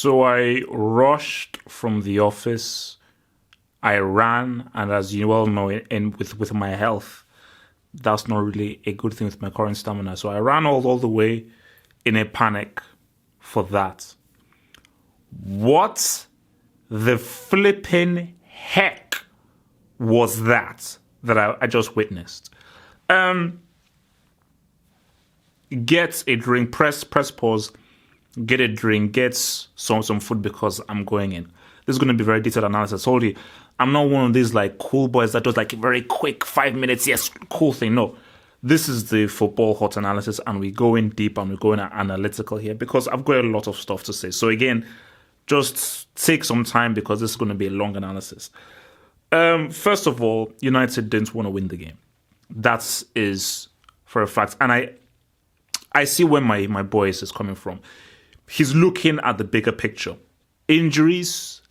So I rushed from the office. I ran, and as you well know, with my health, that's not really a good thing with my current stamina. So I ran all the way in a panic for that. What the flipping heck was that I just witnessed? Get a drink, press pause, get a drink, get some food because I'm going in. This is going to be very detailed analysis. Told you, I'm not one of these like cool boys that does like a very quick 5 minutes, yes, cool thing. No, this is the football hot analysis, and we go in deep and we go in analytical here because I've got a lot of stuff to say. So again, just take some time because this is going to be a long analysis. First of all, United didn't want to win the game. That is for a fact. And I see where my boy is coming from. He's looking at the bigger picture. Injuries,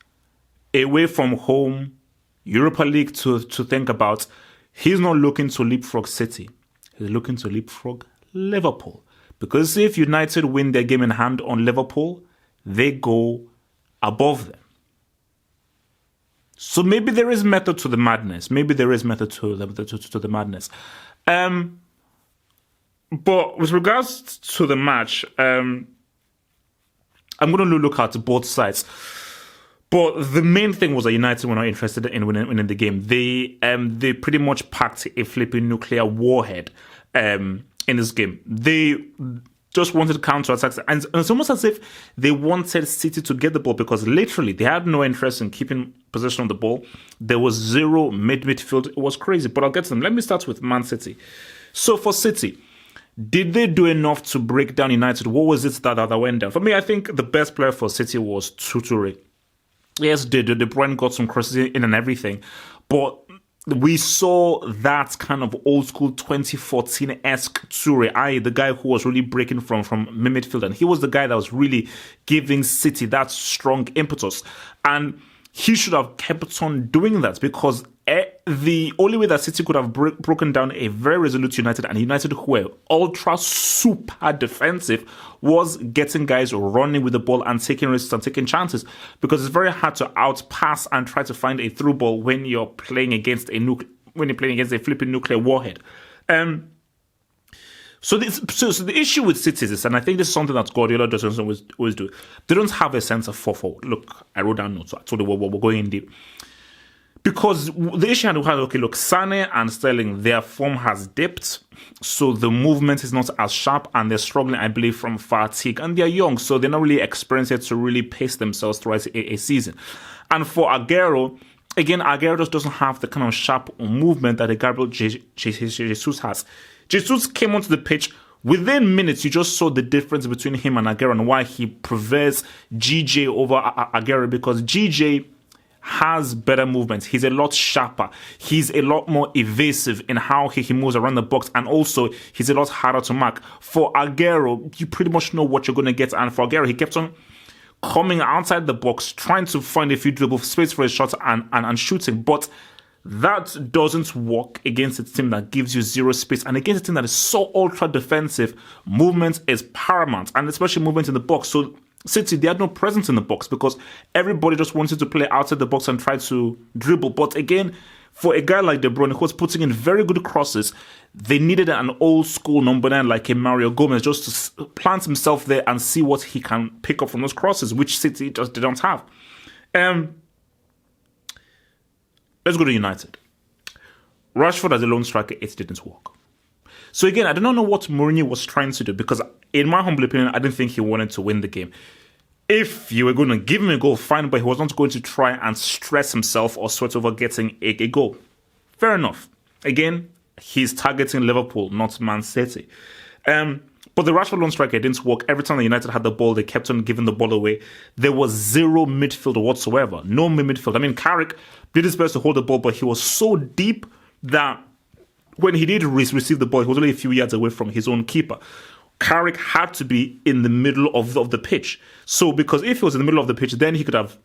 away from home, Europa League to think about. He's not looking to leapfrog City. He's looking to leapfrog Liverpool. Because if United win their game in hand on Liverpool, they go above them. So maybe there is method to the madness. The madness. But with regards to the match, I'm going to look at both sides. But the main thing was that United were not interested in winning the game. They pretty much packed a flipping nuclear warhead in this game. They just wanted counter-attacks. And it's almost as if they wanted City to get the ball because literally they had no interest in keeping possession of the ball. There was zero midfield. It was crazy. But I'll get to them. Let me start with Man City. So for City, did they do enough to break down United? What was it that went down? For me, I think the best player for City was Toure. Yes, De Bruyne got some crosses in and everything, but we saw that kind of old school 2014-esque Toure, i.e. the guy who was really breaking from midfield, and he was the guy that was really giving City that strong impetus. And he should have kept on doing that because the only way that City could have broken down a very resolute United and United who were ultra super defensive was getting guys running with the ball and taking risks and taking chances, because it's very hard to outpass and try to find a through ball when you're playing against a flipping nuclear warhead. So the issue with City is, and I think this is something that Guardiola doesn't always do, they don't have a centre forward. Look, I wrote down notes. I told you we're going in deep. Because the issue I had, okay, look, Sané and Sterling, their form has dipped, so the movement is not as sharp, and they're struggling, I believe, from fatigue. And they're young, so they're not really experienced yet to really pace themselves throughout a season. And for Aguero, again, Aguero just doesn't have the kind of sharp movement that Gabriel Jesus has. Jesus came onto the pitch. Within minutes, you just saw the difference between him and Aguero and why he prefers GJ over Aguero, because GJ has better movement. He's a lot sharper. He's a lot more evasive in how he moves around the box, and also he's a lot harder to mark. For Aguero, you pretty much know what you're going to get, and for Aguero, he kept on coming outside the box, trying to find a few dribble space for his shot and shooting, but that doesn't work against a team that gives you zero space, and against a team that is so ultra defensive. Movement is paramount, and especially movement in the box. So City, they had no presence in the box because everybody just wanted to play outside the box and try to dribble. But again, for a guy like De Bruyne who was putting in very good crosses, they needed an old school number 9 like a Mario Gomez just to plant himself there and see what he can pick up from those crosses, which City just didn't have. Let's go to United. Rashford as a lone striker, it didn't work. So again, I do not know what Mourinho was trying to do, because in my humble opinion, I didn't think he wanted to win the game. If you were going to give him a goal, fine, but he was not going to try and stress himself or sweat over getting a goal. Fair enough. Again, he's targeting Liverpool, not Man City. But the Rashford lone striker didn't work. Every time the United had the ball, they kept on giving the ball away. There was zero midfield whatsoever. No midfield. I mean, Carrick did his best to hold the ball, but he was so deep that when he did receive the ball, he was only a few yards away from his own keeper. Carrick had to be in the middle of the pitch. So, because if he was in the middle of the pitch, then he could have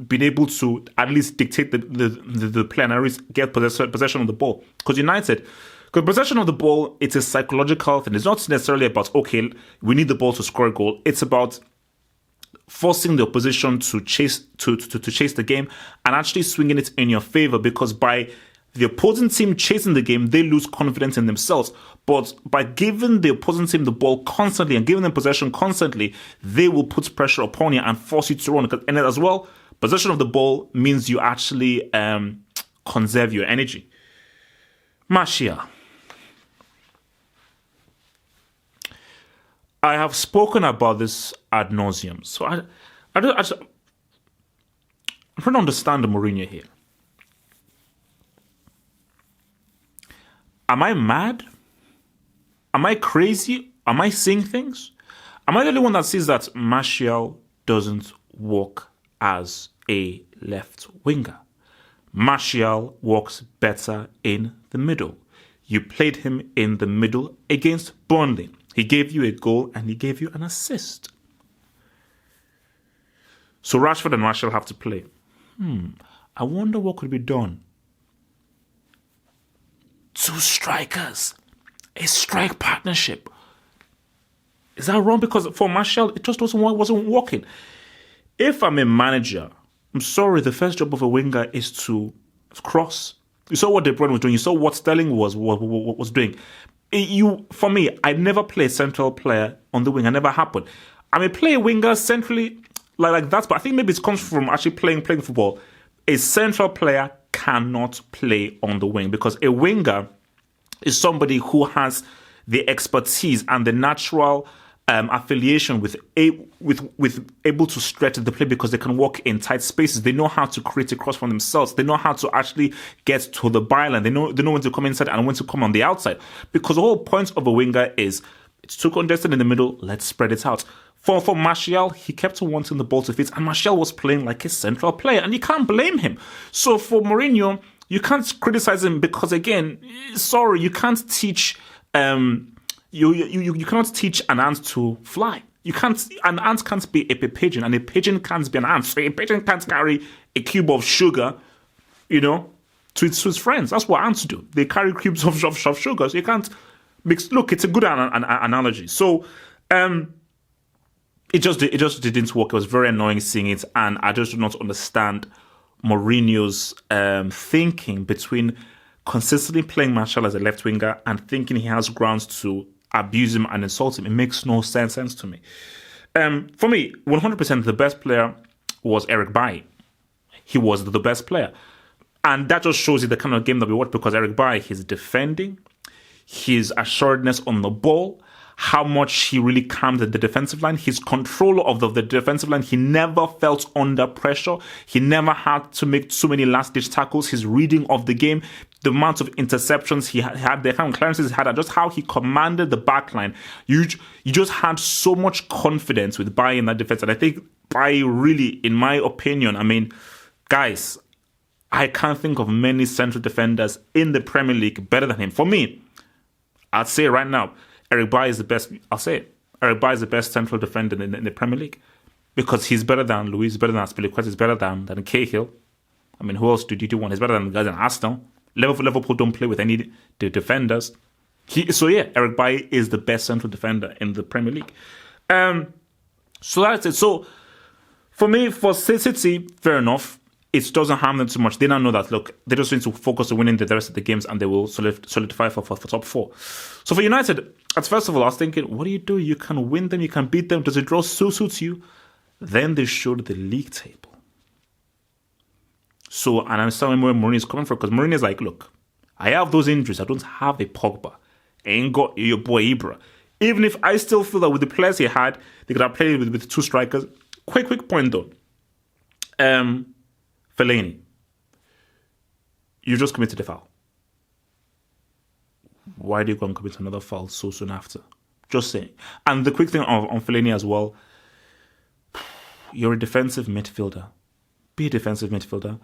been able to at least dictate the play and at least get possession of the ball. Because possession of the ball, it's a psychological thing. It's not necessarily about, okay, we need the ball to score a goal. It's about forcing the opposition to chase the game and actually swinging it in your favor, because by the opposing team chasing the game, they lose confidence in themselves. But by giving the opposing team the ball constantly and giving them possession constantly, they will put pressure upon you and force you to run. And as well, possession of the ball means you actually conserve your energy. Martial. I have spoken about this ad nauseum. So I'm trying to understand the Mourinho here. Am I mad? Am I crazy? Am I seeing things? Am I the only one that sees that Martial doesn't work as a left winger? Martial works better in the middle. You played him in the middle against Burnley. He gave you a goal and he gave you an assist. So Rashford and Martial have to play. I wonder what could be done. 2 strikers. A strike partnership. Is that wrong? Because for Martial, it just wasn't working. If I'm a manager, I'm sorry, the first job of a winger is to cross. You saw what De Bruyne was doing. You saw what Sterling was doing. For me, I never play a central player on the wing. It never happened. I may play a winger centrally like that, but I think maybe it comes from actually playing football. A central player cannot play on the wing, because a winger is somebody who has the expertise and the natural affiliation with able to stretch the play, because they can walk in tight spaces. They know how to create a cross from themselves. They know how to actually get to the byline. They know when to come inside and when to come on the outside. Because the whole point of a winger is it's too congested in the middle. Let's spread it out. For Martial, he kept wanting the ball to fit, and Martial was playing like a central player, and you can't blame him. So for Mourinho, you can't criticize him, because again, sorry, you can't teach. You cannot teach an ant to fly. An ant can't be a pigeon, and a pigeon can't be an ant. So a pigeon can't carry a cube of sugar, to its friends. That's what ants do. They carry cubes of sugar. So you can't mix. Look, it's a good analogy. So it just didn't work. It was very annoying seeing it, and I just do not understand Mourinho's thinking between consistently playing Martial as a left winger and thinking he has grounds to abuse him and insult him. It makes no sense to me. For me, 100% the best player was Eric Bailly. He was the best player. And that just shows you the kind of game that we watch, because Eric Bailly, his defending, his assuredness on the ball, how much he really calmed the defensive line, his control of the defensive line. He never felt under pressure. He never had to make too many last-ditch tackles. His reading of the game, the amount of interceptions he had, the kind of clearances he had, and just how he commanded the back line. You just had so much confidence with Bailly in that defense. And I think Bailly really, in my opinion, guys, I can't think of many central defenders in the Premier League better than him. For me, I'd say right now, Eric Bailly is the best. I'll say it. Eric Bailly is the best central defender in the Premier League, because he's better than Luiz, better than Azpilicueta, he's better than Cahill. Who else do you want? He's better than the guys in Arsenal. Liverpool don't play with any defenders. Eric Bailly is the best central defender in the Premier League. So that's it. So for me, for City, fair enough. It doesn't harm them too much. They now know that, look, they just need to focus on winning the rest of the games, and they will solidify for top 4. So for United, at first of all, I was thinking, what do you do? You can win them, you can beat them. Does it draw suits you? Then they showed the league table. So, and I understand where Mourinho is coming from, because Mourinho is like, look, I have those injuries. I don't have a Pogba. I ain't got your boy Ibra. Even if I still feel that with the players he had, they could have played with 2 strikers. Quick point though. Fellaini, you just committed a foul. Why do you go and commit another foul so soon after? Just saying. And the quick thing on Fellaini as well, you're a defensive midfielder. Be a defensive midfielder.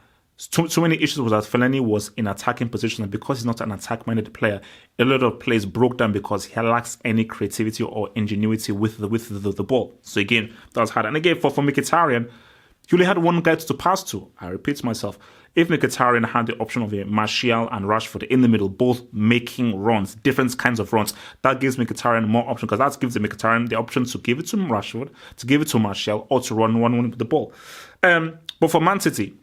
Too many issues with that. Fellaini was in attacking position, and because he's not an attack-minded player, a lot of plays broke down because he lacks any creativity or ingenuity with the ball. So again, that was hard. And again, for Mkhitaryan, he only had one guy to pass to. I repeat myself. if Mkhitaryan had the option of a Martial and Rashford in the middle, both making runs, different kinds of runs, that gives Mkhitaryan more options, because that gives the Mkhitaryan the option to give it to Rashford, to give it to Martial, or to run 1-1 with the ball. But for Man City,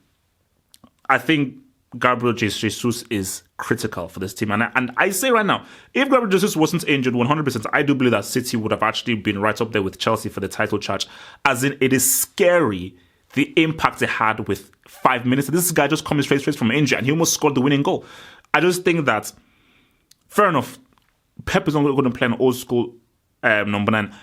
I think Gabriel Jesus is critical for this team. And I say right now, if Gabriel Jesus wasn't injured 100%, I do believe that City would have actually been right up there with Chelsea for the title charge. As in, it is scary the impact they had with 5 minutes. This guy just coming straight from injury, and he almost scored the winning goal. I just think that, fair enough, Pep is not going to play an old school number 9.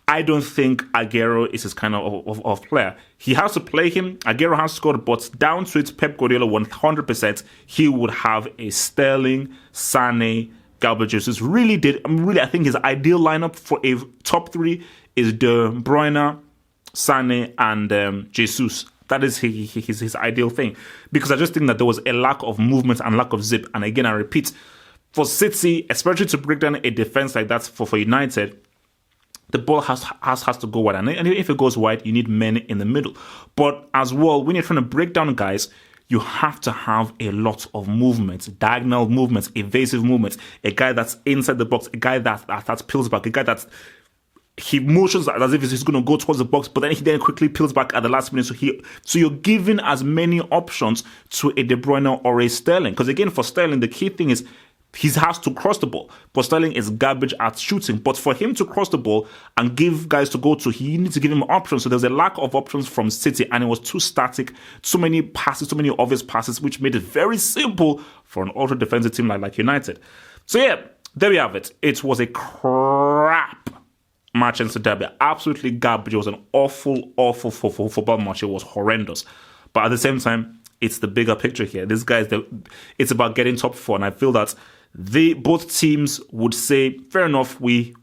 I don't think Aguero is his kind of player. He has to play him. Aguero has scored, but down to it, Pep Guardiola 100%, he would have a Sterling, Sané, Gabriel Jesus. I think his ideal lineup for a top 3 is De Bruyne, Sané, and Jesus. That is his ideal thing. Because I just think that there was a lack of movement and lack of zip. And again, I repeat, for City, especially to break down a defense like that for United, the ball has to go wide. And if it goes wide, you need men in the middle. But as well, when you're trying to break down guys, you have to have a lot of movements, diagonal movements, evasive movements. A guy that's inside the box, a guy that peels back, a guy that's he motions as if he's going to go towards the box, but then he quickly peels back at the last minute. So you're giving as many options to a De Bruyne or a Sterling. Because again, for Sterling, the key thing is he has to cross the ball. But Sterling is garbage at shooting. But for him to cross the ball and give guys to go to, he needs to give him options. So there's a lack of options from City, and it was too static. Too many passes, too many obvious passes, which made it very simple for an ultra-defensive team like United. So yeah, there we have it. It was a crap Manchester derby. Absolutely garbage. It was an awful football match. It was horrendous. But at the same time, it's the bigger picture here. These guys, it's about getting top 4, and I feel that both teams would say, fair enough, we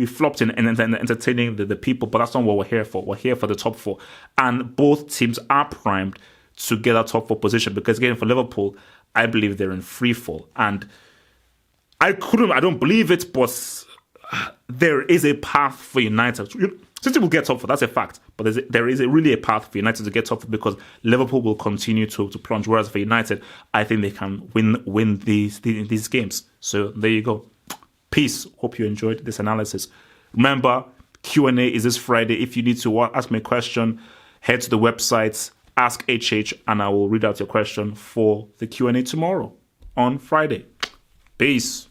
flopped in entertaining the people, but that's not what we're here for. We're here for the top 4. And both teams are primed to get that top 4 position, because again, for Liverpool, I believe they're in free fall. And I don't believe it, but there is a path for United. City will get top 4, that's a fact. But there is really a path for United to get top 4, because Liverpool will continue to plunge. Whereas for United, I think they can win these games. So there you go. Peace. Hope you enjoyed this analysis. Remember, Q&A is this Friday. If you need to ask me a question, head to the website, Ask HH, and I will read out your question for the Q&A tomorrow on Friday. Peace.